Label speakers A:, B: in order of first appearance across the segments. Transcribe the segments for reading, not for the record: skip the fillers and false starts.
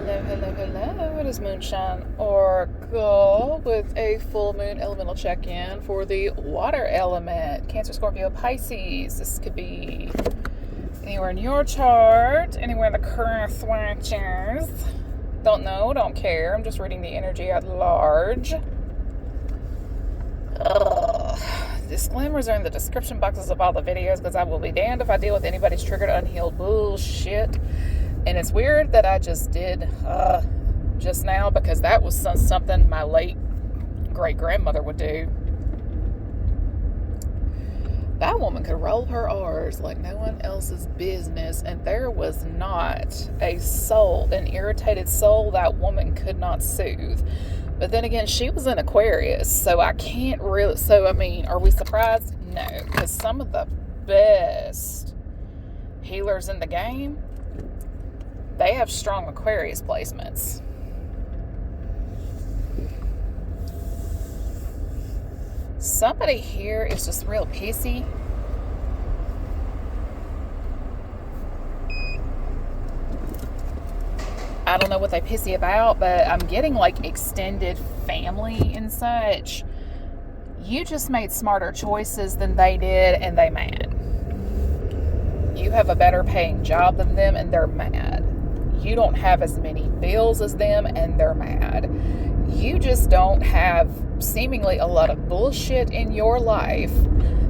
A: Hello. It is Moonshine Oracle with a full moon elemental check-in for the water element. Cancer, Scorpio, Pisces. This could be anywhere in your chart, anywhere in the current swatches. Don't know, don't care. I'm just reading the energy at large. Disclaimers are in the description boxes of all the videos because I will be damned if I deal with anybody's triggered, unhealed bullshit. And it's weird that I just did just now because that was something my late great-grandmother would do. That woman could roll her R's like no one else's business, and there was not a soul, an irritated soul that woman could not soothe. But then again, she was in Aquarius, so I can't really... So, I mean, are we surprised? No, because some of the best healers in the game, they have strong Aquarius placements. Somebody here is just real pissy. I don't know what they're pissy about, but I'm getting like extended family and such. You just made smarter choices than they did, and they mad. You have a better paying job than them, and they're mad. You don't have as many bills as them, and they're mad. You just don't have seemingly a lot of bullshit in your life,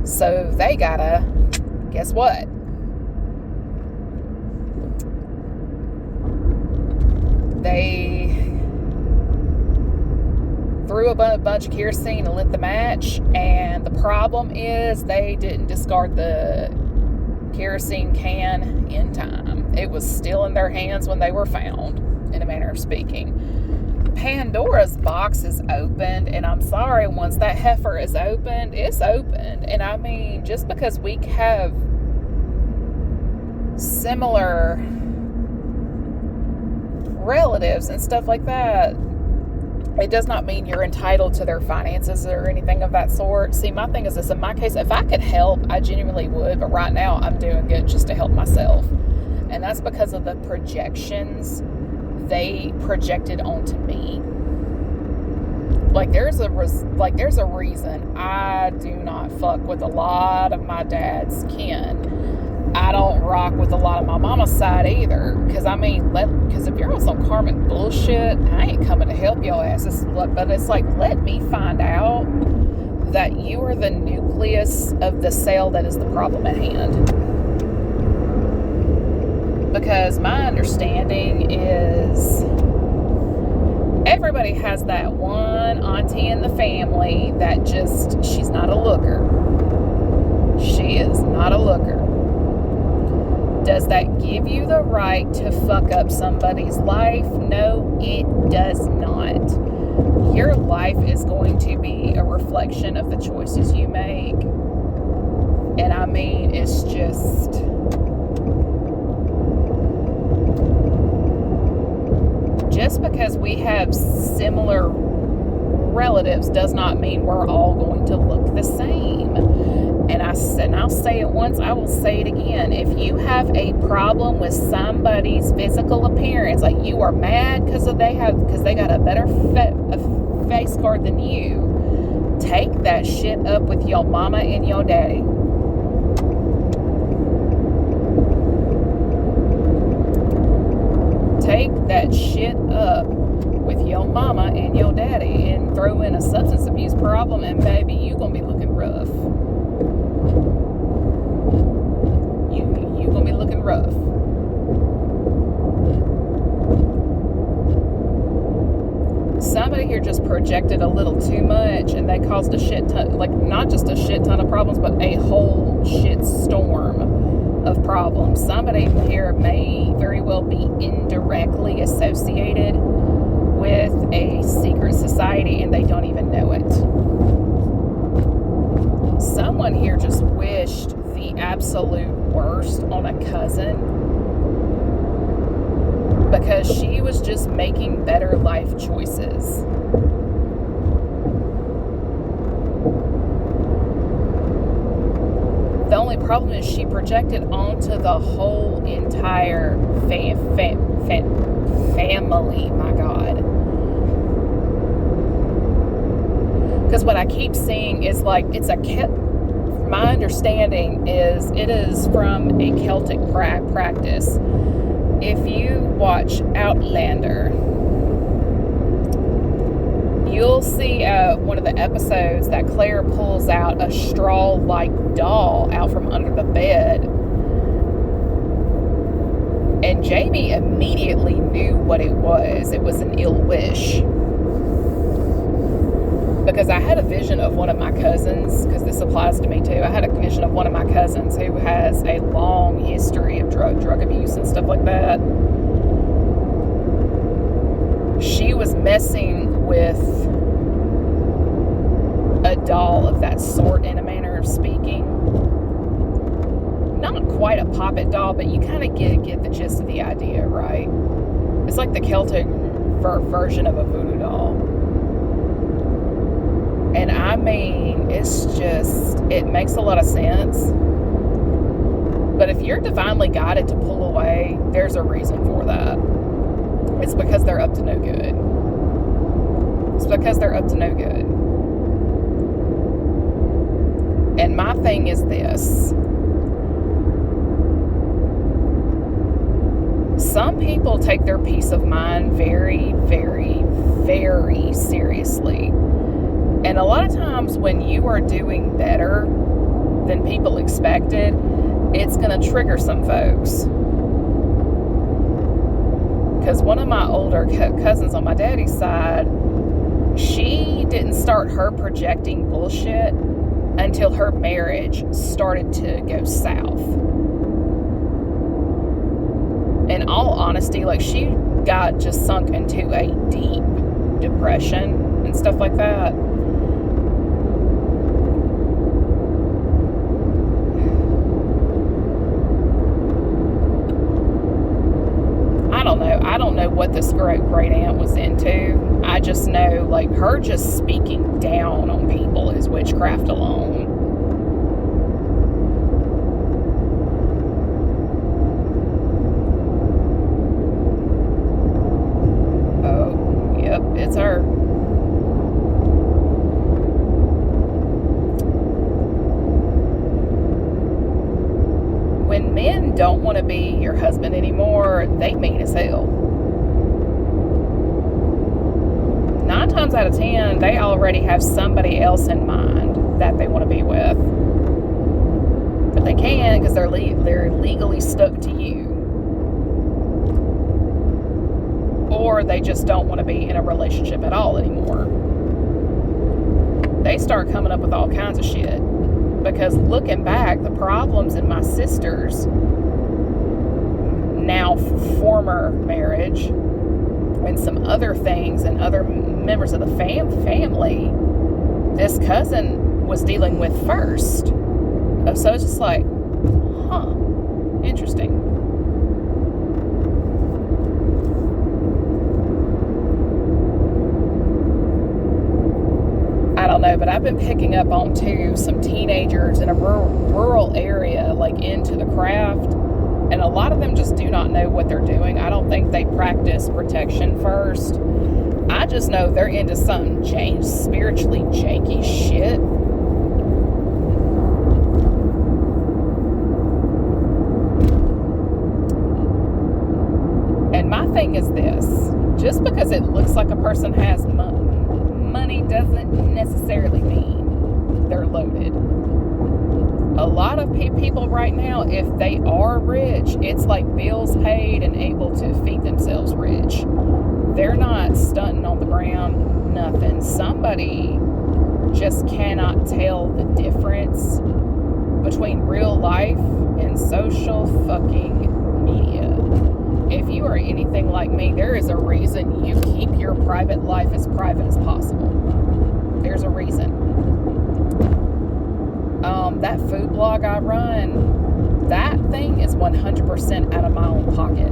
A: so they gotta, guess what? They threw a bunch of kerosene and lit the match, and the problem is they didn't discard the kerosene can in time. It was still in their hands when they were found, in a manner of speaking. Pandora's box is opened, and I'm sorry, once that heifer is opened, it's opened. And I mean, just because we have similar relatives and stuff like that, it does not mean you're entitled to their finances or anything of that sort. See, my thing is this: in my case, if I could help, I genuinely would, but right now I'm doing good just to help myself. And that's because of the projections they projected onto me. Like there's a reason I do not fuck with a lot of my dad's kin. I don't rock with a lot of my mama's side either. Because if you're on some karmic bullshit, I ain't coming to help your asses. But it's like, let me find out that you are the nucleus of the cell that is the problem at hand. Because my understanding is everybody has that one auntie in the family that just, she's not a looker. She is not a looker. Does that give you the right to fuck up somebody's life? No, it does not. Your life is going to be a reflection of the choices you make. And I mean, it's just... Just because we have similar relatives does not mean we're all going to look the same. And I'll say it once, I will say it again. If you have a problem with somebody's physical appearance, like you are mad because they got a better face card than you, take that shit up with your mama and your daddy. Take that shit up with your mama and your daddy and throw in a substance abuse problem, and baby, you gonna be looking rough. You gonna be looking rough. Somebody here just projected a little too much, and they caused a shit ton, like not just a shit ton of problems, but a whole shit storm of problems. Somebody here may very well be indirectly associated with a secret society and they don't even know it. Someone here just wished the absolute worst on a cousin because she was just making better life choices. The only problem is she projected onto the whole entire family, my God. Because what I keep seeing is like, my understanding is it is from a Celtic practice. If you watch Outlander, you'll see one of the episodes that Claire pulls out a straw-like doll out from under the bed. And Jamie immediately knew what it was. It was an ill wish. Because I had a vision of one of my cousins, because this applies to me too. I had a vision of one of my cousins who has a long history of drug abuse and stuff like that. She was messing with a doll of that sort, in a manner of speaking. Not quite a puppet doll, but you kind of get the gist of the idea, right? It's like the Celtic version of a voodoo doll. And I mean, it makes a lot of sense. But if you're divinely guided to pull away, there's a reason for that. It's because they're up to no good. It's because they're up to no good. And my thing is this. Some people take their peace of mind very, very, very seriously. And a lot of times when you are doing better than people expected, it's going to trigger some folks. Because one of my older cousins on my daddy's side, she didn't start her projecting bullshit until her marriage started to go south. In all honesty, like, she got just sunk into a deep depression and stuff like that. I don't know what this great aunt was into. I just know, like, her just speaking down on people is witchcraft alone. Oh, yep, it's her. When men don't want to be your husband anymore, they mean as hell. 9 times out of 10, they already have somebody else in mind that they want to be with. But they can't because they're legally stuck to you. Or they just don't want to be in a relationship at all anymore. They start coming up with all kinds of shit. Because looking back, the problems in my sister's now former marriage and some other things and other members of the family, this cousin was dealing with first. So it's just like, huh, interesting. I don't know, but I've been picking up on too some teenagers in a rural area, like, into the craft, and a lot of them just do not know what they're doing. I don't think they practice protection first. I just know they're into some spiritually janky shit. And my thing is this: just because it looks like a person has money doesn't necessarily mean they're loaded. A lot of people right now, if they are rich, it's like bills paid and able to feed themselves rich. They're not stunting on the ground, nothing. Somebody just cannot tell the difference between real life and social fucking media. If you are anything like me, there is a reason you keep your private life as private as possible. There's a reason. That food blog I run, that thing is 100% out of my own pocket.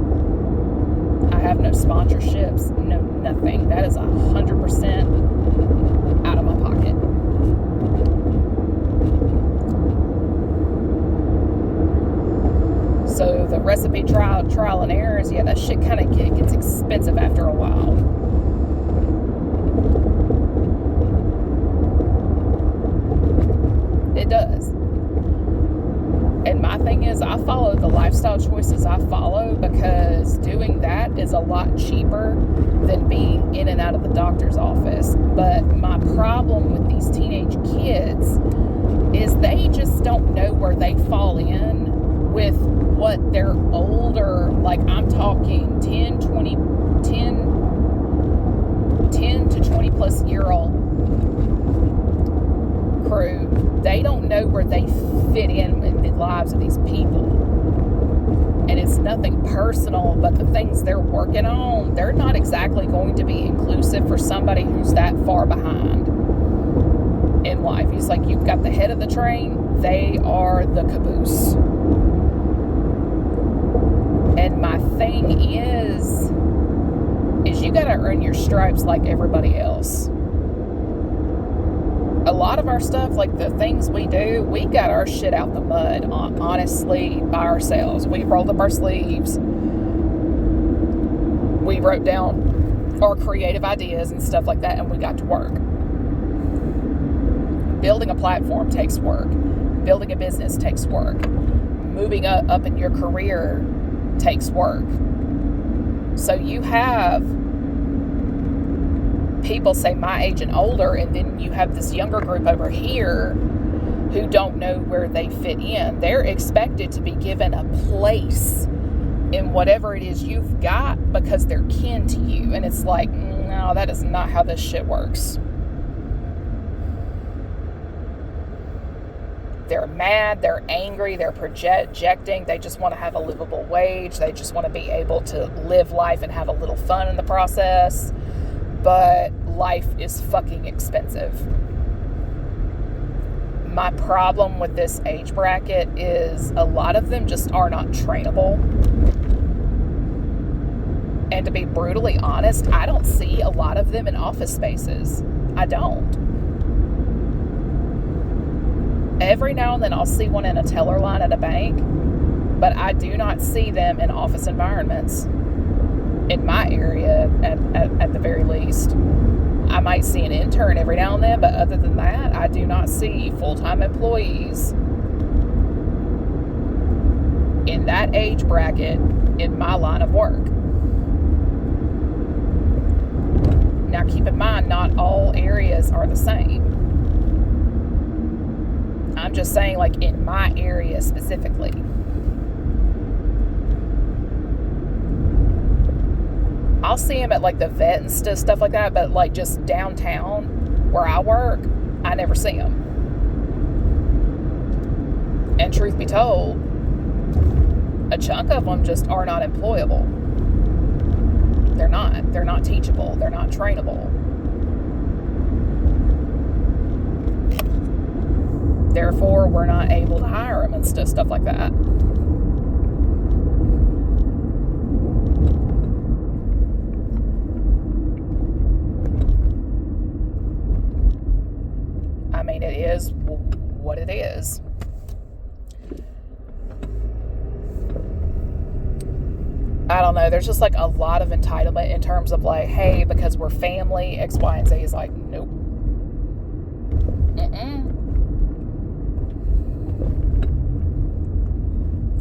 A: I have no sponsorships, no nothing. That is 100% out of my pocket. recipe trial and errors, yeah, that shit kind of gets expensive after a while. It does. And my thing is, I follow the lifestyle choices I follow because doing that is a lot cheaper than being in and out of the doctor's office. But my problem with these teenage kids is they just don't know where they fall in with what their older, like I'm talking 10 to 20 plus year old crew. They don't know where they fit in the lives of these people. And it's nothing personal, but the things they're working on, they're not exactly going to be inclusive for somebody who's that far behind in life. It's like you've got the head of the train, they are the caboose. And my thing is you got to earn your stripes like everybody else. A lot of our stuff, like the things we do, we got our shit out the mud, honestly, by ourselves. We rolled up our sleeves. We wrote down our creative ideas and stuff like that, and we got to work. Building a platform takes work. Building a business takes work. Moving up in your career takes work. So you have people, say my age and older, and then you have this younger group over here who don't know where they fit in. They're expected to be given a place in whatever it is you've got because they're kin to you. And it's like, no, that is not how this shit works. They're mad, they're angry, they're projecting, they just want to have a livable wage, they just want to be able to live life and have a little fun in the process. But life is fucking expensive. My problem with this age bracket is a lot of them just are not trainable. And to be brutally honest, I don't see a lot of them in office spaces. I don't. Every now and then I'll see one in a teller line at a bank, but I do not see them in office environments. In my area, at the very least. I might see an intern every now and then, but other than that, I do not see full-time employees in that age bracket in my line of work. Now, keep in mind, not all areas are the same. I'm just saying, like, in my area specifically. I'll see him at like the vet and stuff like that, but like just downtown where I work, I never see him. And truth be told, a chunk of them just are not employable. They're not. They're not teachable. They're not trainable. Therefore, we're not able to hire them and stuff like that. I mean, it is what it is. I don't know. There's just like a lot of entitlement in terms of like, hey, because we're family, X, Y, and Z is like, nope.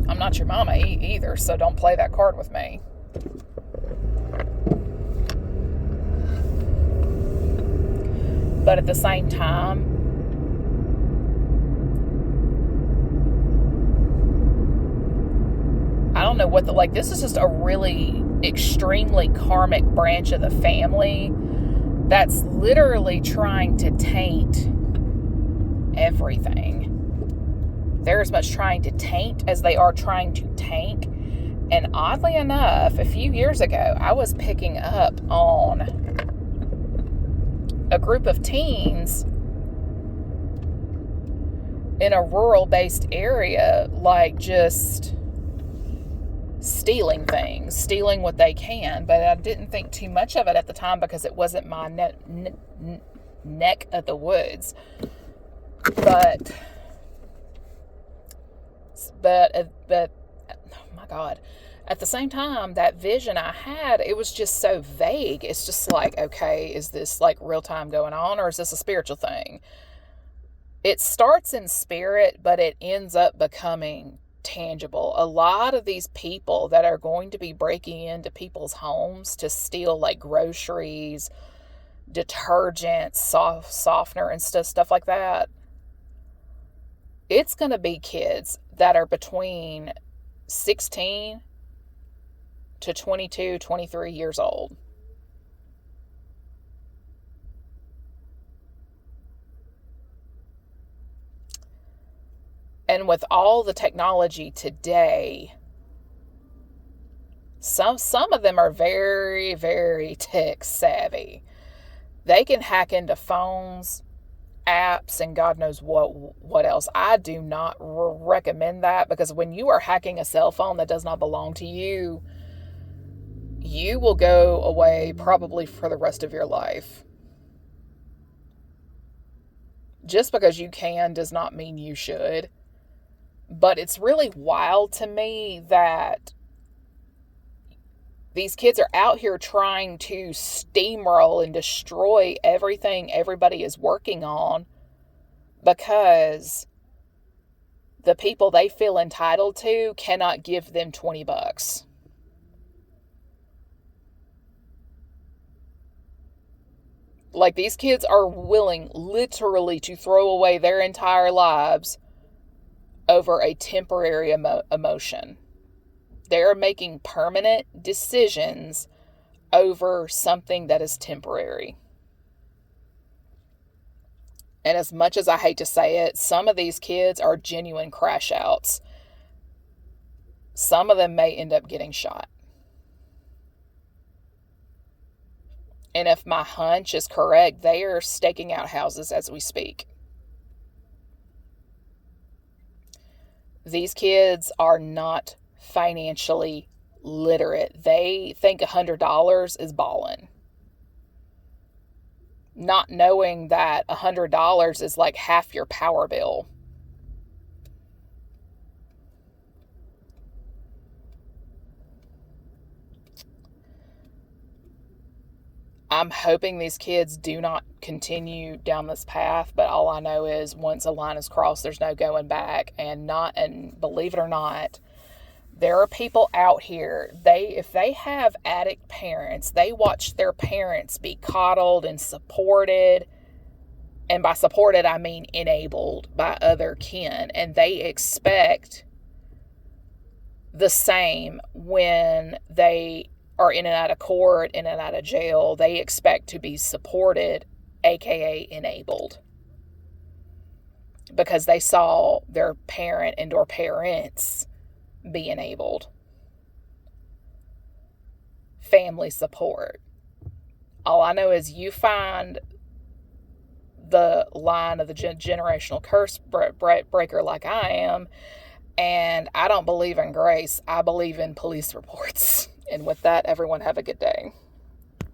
A: I'm not your mama either, so don't play that card with me. But at the same time, I don't know what this is just a really extremely karmic branch of the family that's literally trying to taint everything. They're as much trying to taint as they are trying to tank. And oddly enough, a few years ago, I was picking up on a group of teens in a rural-based area, like just stealing things, stealing what they can. But I didn't think too much of it at the time because it wasn't my neck of the woods. But oh my my God. At the same time, that vision I had, it was just so vague. It's just like, okay, is this like real time going on, or is this a spiritual thing? It starts in spirit, but it ends up becoming tangible. A lot of these people that are going to be breaking into people's homes to steal like groceries, detergent, softener, and stuff like that, it's going to be kids that are between 16 to 22, 23 years old. And with all the technology today, some of them are very, very tech savvy. They can hack into phones, apps, and God knows what else. I do not recommend that, because when you are hacking a cell phone that does not belong to you, you will go away probably for the rest of your life. Just because you can does not mean you should. But it's really wild to me that these kids are out here trying to steamroll and destroy everything everybody is working on because the people they feel entitled to cannot give them $20. Like, these kids are willing literally to throw away their entire lives over a temporary emotion. They're making permanent decisions over something that is temporary. And as much as I hate to say it, some of these kids are genuine crash outs. Some of them may end up getting shot. And if my hunch is correct, they are staking out houses as we speak. These kids are not financially literate. They think $100 is ballin', not knowing that $100 is like half your power bill. I'm hoping these kids do not continue down this path, but all I know is once a line is crossed, there's no going back. And believe it or not, there are people out here, if they have addict parents, they watch their parents be coddled and supported. And by supported, I mean enabled by other kin. And they expect the same when they are in and out of court, in and out of jail. They expect to be supported, aka enabled, because they saw their parent and or parents be enabled. Family support. All I know is you find the line of the generational curse breaker like I am, and I don't believe in grace. I believe in police reports. And with that, everyone have a good day.